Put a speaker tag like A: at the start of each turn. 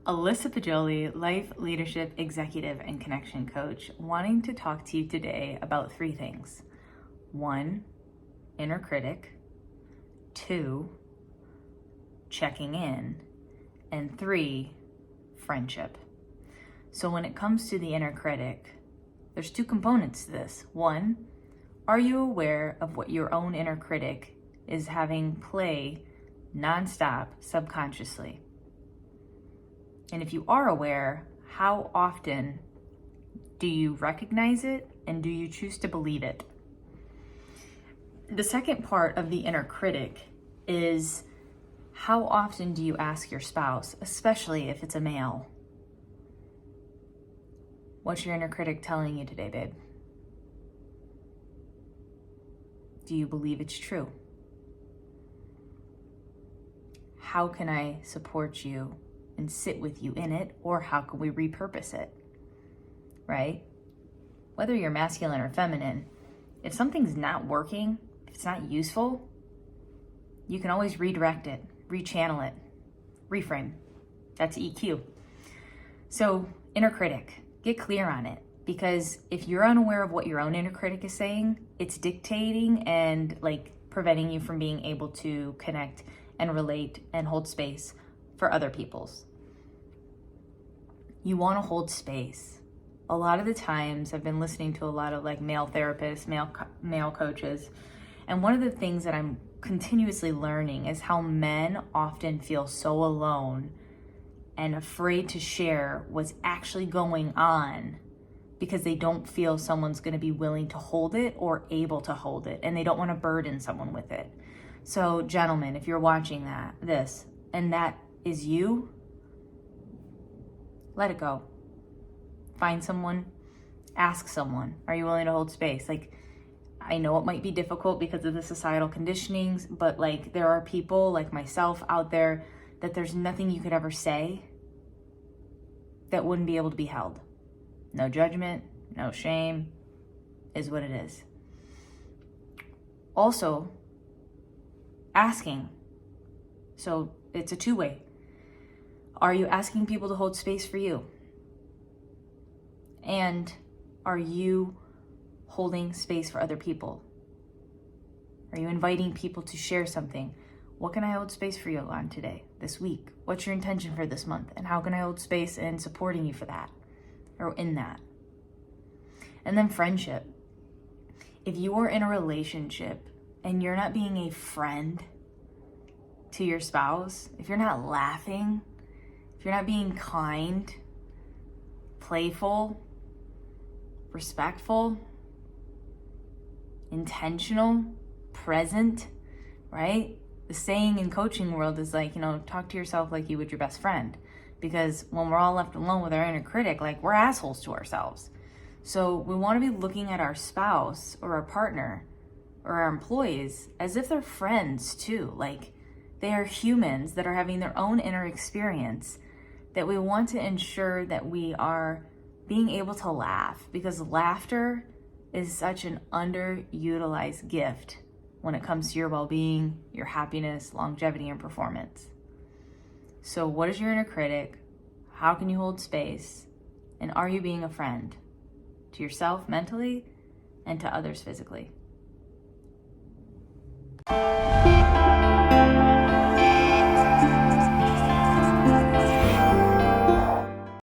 A: Alyssa Pajoli, Life Leadership Executive and Connection Coach, wanting to talk to you today about three things. 1, inner critic. 2, checking in. And 3, friendship. So when it comes to the inner critic, there's 2 components to this. 1, are you aware of what your own inner critic is having play nonstop subconsciously? And if you are aware, how often do you recognize it and do you choose to believe it? The second part of the inner critic is how often do you ask your spouse, especially if it's a male, what's your inner critic telling you today, babe? Do you believe it's true? How can I support you and sit with you in it, or how can we repurpose it, right? Whether you're masculine or feminine, if something's not working, if it's not useful, you can always redirect it, rechannel it, reframe. That's EQ. So inner critic, get clear on it, because if you're unaware of what your own inner critic is saying, it's dictating and preventing you from being able to connect and relate and hold space for other people's. You want to hold space. A lot of the times I've been listening to a lot of male therapists, male coaches, and one of the things that I'm continuously learning is how men often feel so alone and afraid to share what's actually going on because they don't feel someone's going to be willing to hold it or able to hold it, and they don't want to burden someone with it. So gentlemen, if you're watching this and that is you, let it go. Find someone, ask someone, are you willing to hold space? I know it might be difficult because of the societal conditionings, but there are people like myself out there that there's nothing you could ever say that wouldn't be able to be held. No judgment, no shame, is what it is. Also, asking. So it's a two-way. Are you asking people to hold space for you? And are you holding space for other people? Are you inviting people to share something? What can I hold space for you on today, this week? What's your intention for this month? And how can I hold space in supporting you for that or in that? And then friendship. If you are in a relationship and you're not being a friend to your spouse, if you're not laughing, if you're not being kind, playful, respectful, intentional, present, right? The saying in coaching world is talk to yourself like you would your best friend. Because when we're all left alone with our inner critic, we're assholes to ourselves. So we want to be looking at our spouse or our partner or our employees as if they're friends too. They are humans that are having their own inner experience, that we want to ensure that we are being able to laugh, because laughter is such an underutilized gift when it comes to your well-being, your happiness, longevity, and performance. So what is your inner critic? How can you hold space? And are you being a friend to yourself mentally and to others physically?